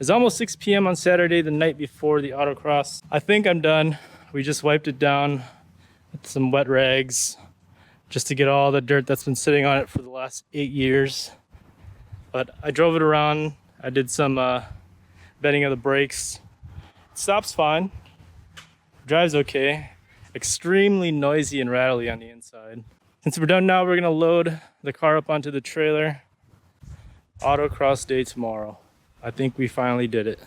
It's almost 6 p.m. on Saturday, the night before the autocross. I think I'm done. We just wiped it down with some wet rags just to get all the dirt that's been sitting on it for the last 8 years. But I drove it around. I did some bending of the brakes. It stops fine. Drives okay. Extremely noisy and rattly on the inside. Since we're done now, we're gonna load the car up onto the trailer. Autocross day tomorrow. I think we finally did it.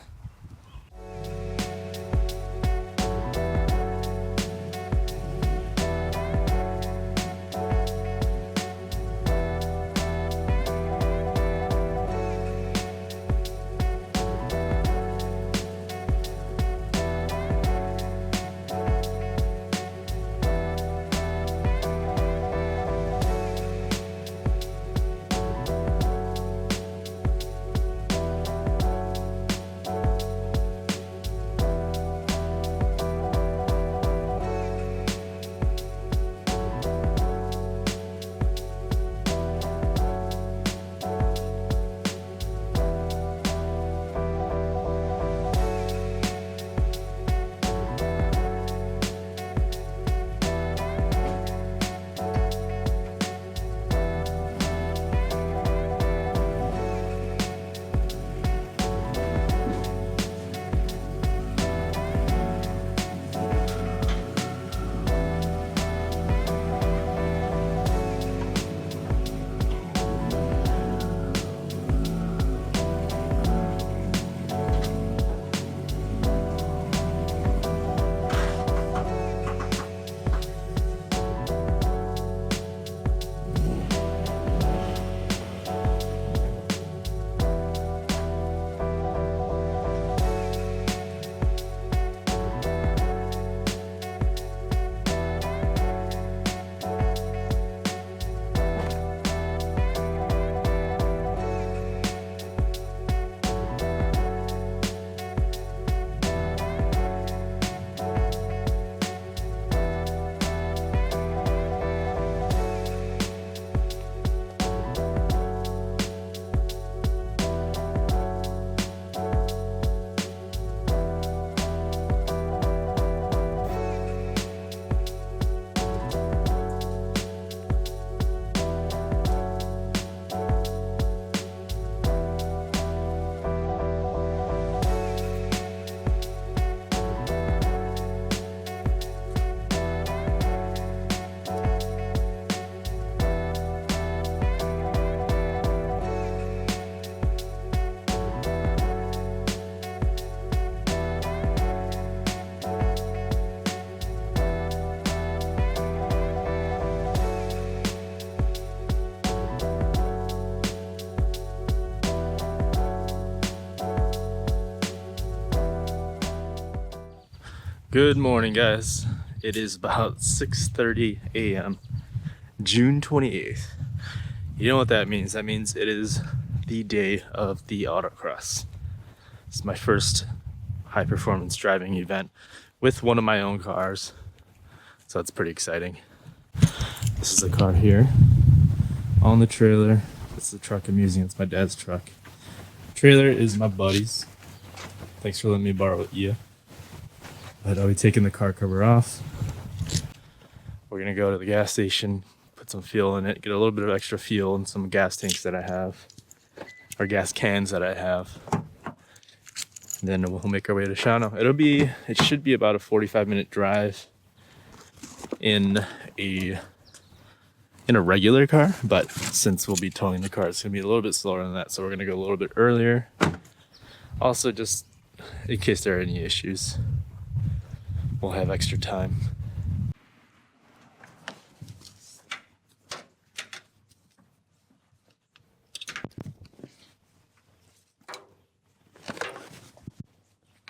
Good morning, guys. It is about 6:30 a.m. June 28th. You know what that means? That means it is the day of the autocross. It's my first high performance driving event with one of my own cars, so it's pretty exciting. This is the car here on the trailer. This is the truck I'm using. It's my dad's truck. Trailer is my buddy's. Thanks for letting me borrow it, yeah. But I'll be taking the car cover off. We're gonna go to the gas station, put some fuel in it, get a little bit of extra fuel and some gas tanks that I have, or gas cans that I have. And then we'll make our way to Shawano. It should be about a 45-minute drive in a regular car, but since we'll be towing the car, it's gonna be a little bit slower than that. So we're gonna go a little bit earlier. Also, just in case there are any issues, we'll have extra time.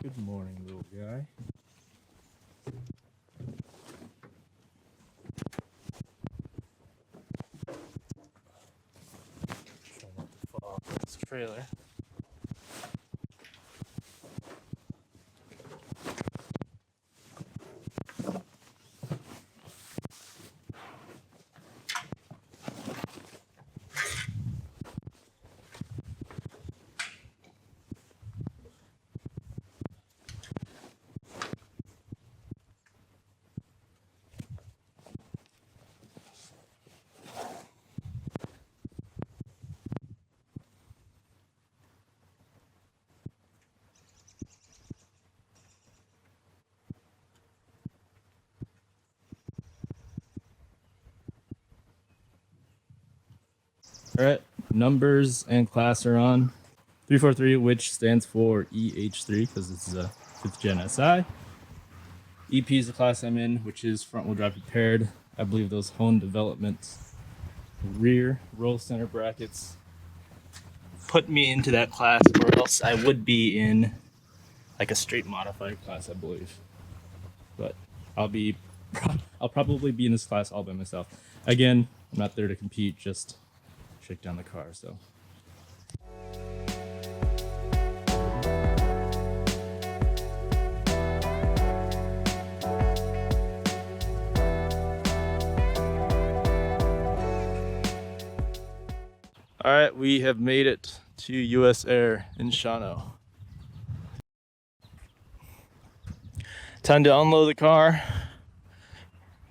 Good morning, little guy. Try not to fall off this trailer. All right, numbers and class are on. 343, which stands for EH3 because this is a 5th gen SI. EP is the class I'm in, which is front wheel drive prepared. I believe those Hone development rear roll center brackets put me into that class, or else I would be in like a straight modified class, I believe. But I'll probably be in this class all by myself. Again, I'm not there to compete, just shake down the car. So. All right, we have made it to USAir in Shawano. Time to unload the car.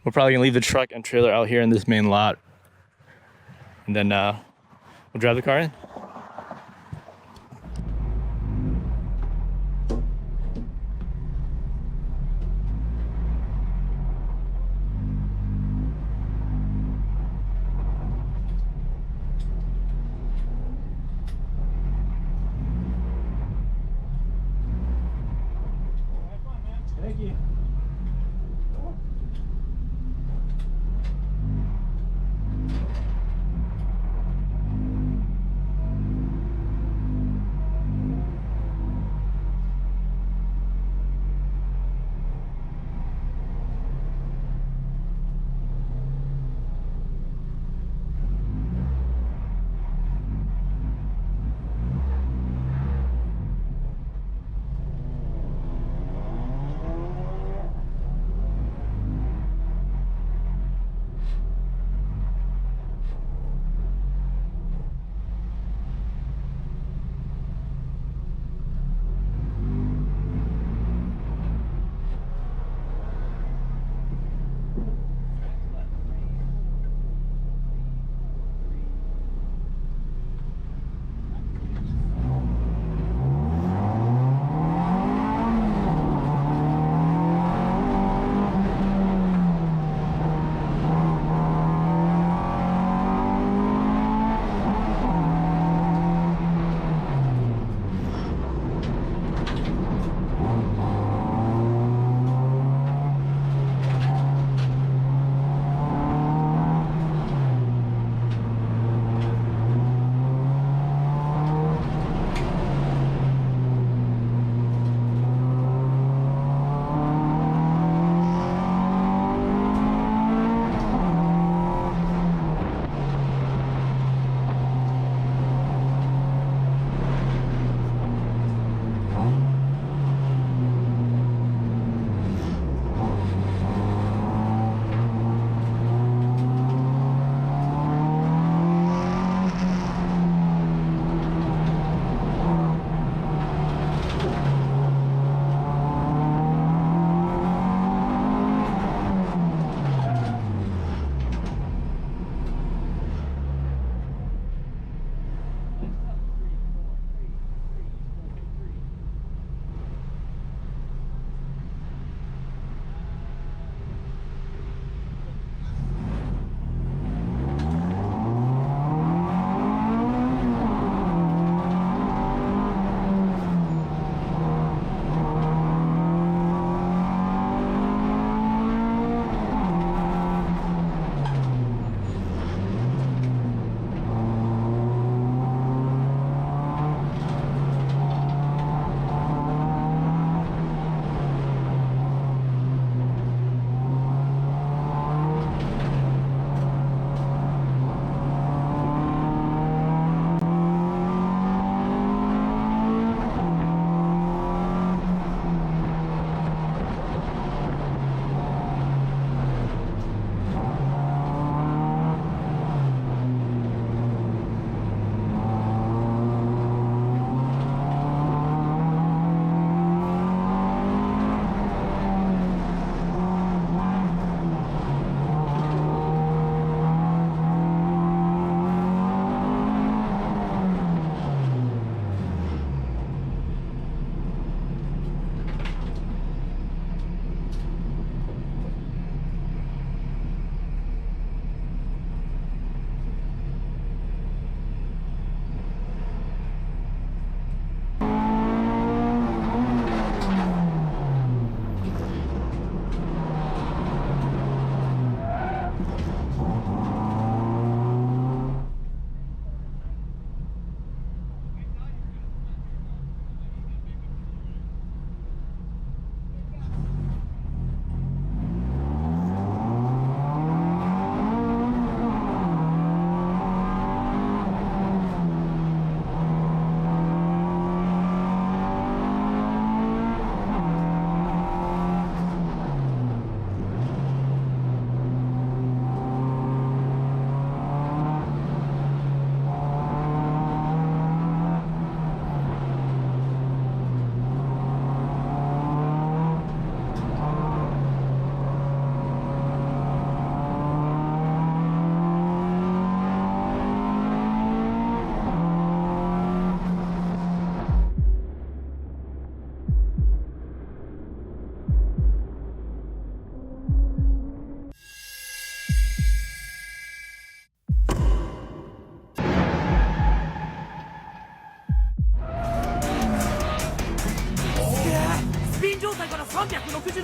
We're probably gonna leave the truck and trailer out here in this main lot, and then we'll drive the car in. Thank you.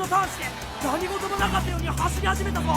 のターンして何事もなかったように走り始めたぞ。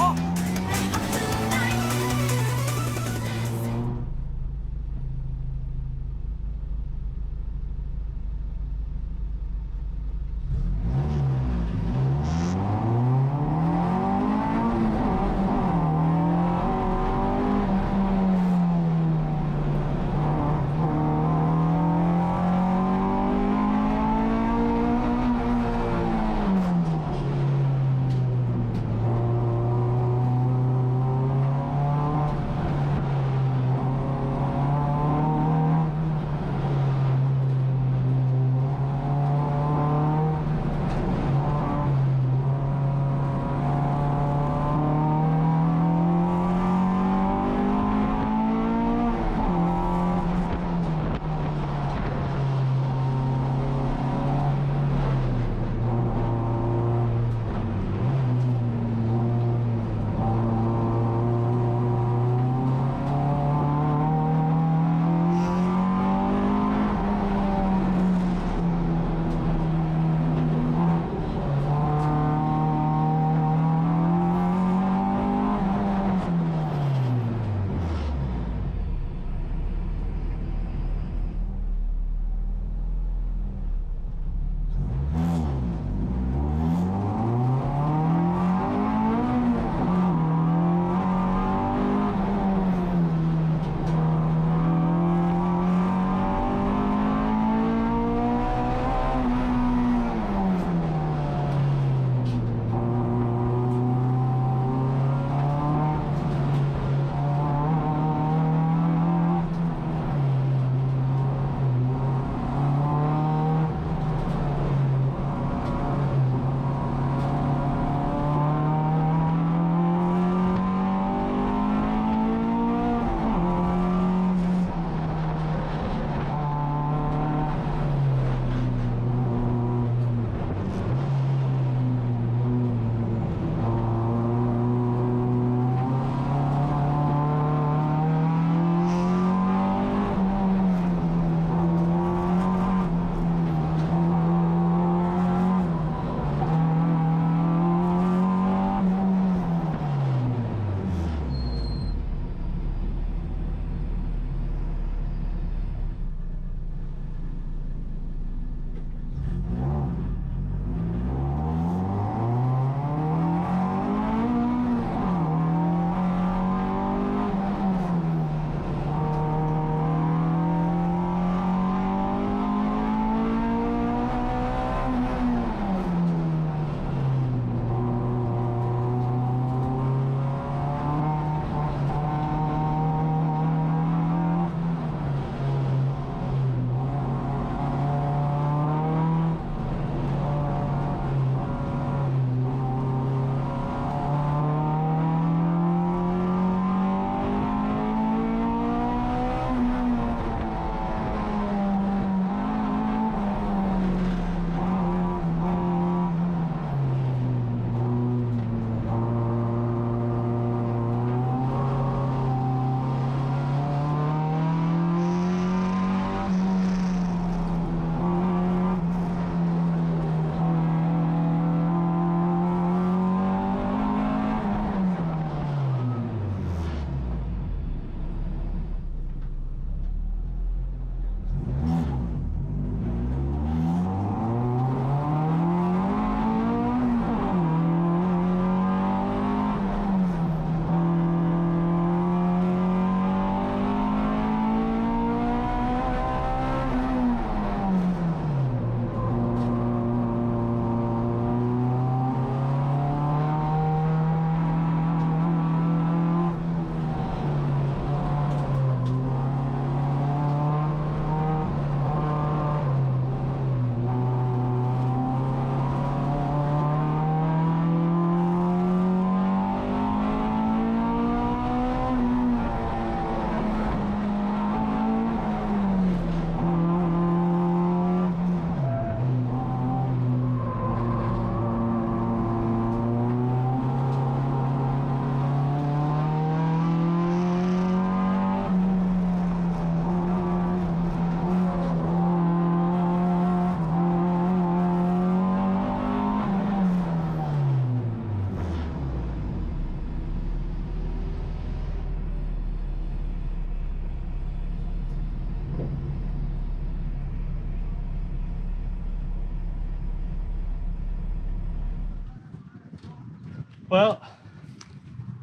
Well,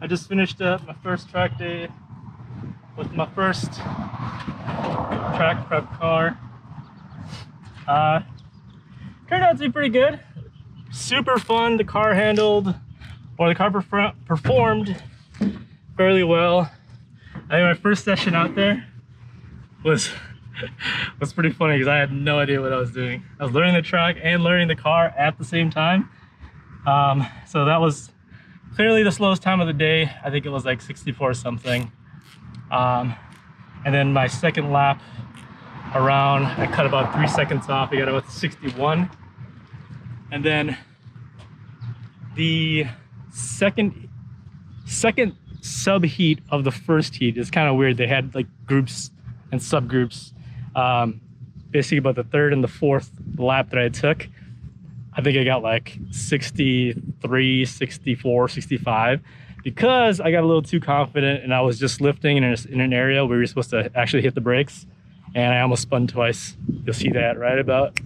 I just finished up my first track day with my first track prep car. Turned out to be pretty good. Super fun. The car performed fairly well. I think my first session out there was pretty funny because I had no idea what I was doing. I was learning the track and learning the car at the same time. So that was clearly the slowest time of the day. I think it was like 64 something. And then my second lap around, I cut about 3 seconds off. I got about 61. And then the second sub heat of the first heat is kind of weird. They had like groups and subgroups. Basically about the third and the fourth lap that I took, I think I got like 63, 64, 65 because I got a little too confident and I was just lifting in an area where you're supposed to actually hit the brakes, and I almost spun twice. You'll see that right about.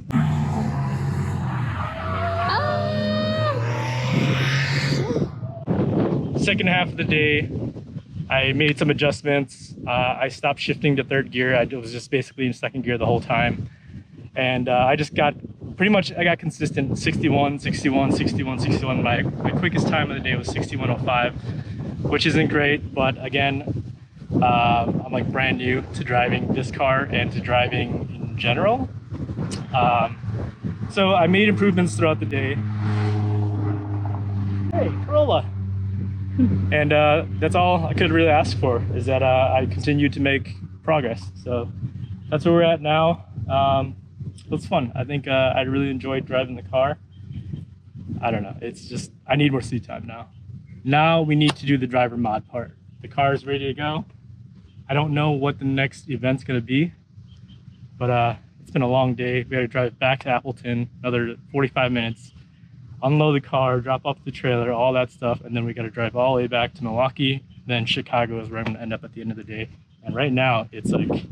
Second half of the day, I made some adjustments. I stopped shifting to third gear. I was just basically in second gear the whole time. And I just got I got consistent 61, 61, 61, 61. My quickest time of the day was 61:05, which isn't great, but again, I'm like brand new to driving this car and to driving in general. So I made improvements throughout the day. Hey, Corolla. And that's all I could really ask for, is that I continued to make progress. So that's where we're at now. It was fun. I think I really enjoyed driving the car. I don't know. It's just, I need more seat time now. Now we need to do the driver mod part. The car is ready to go. I don't know what the next event's going to be, but it's been a long day. We had to drive back to Appleton, another 45 minutes. Unload the car, drop off the trailer, all that stuff, and then we got to drive all the way back to Milwaukee. Then Chicago is where I'm going to end up at the end of the day. And right now it's like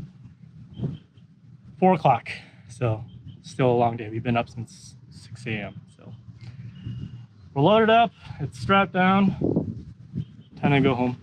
4 o'clock, so still a long day. We've been up since 6 a.m. So we're loaded up, it's strapped down, time to go home.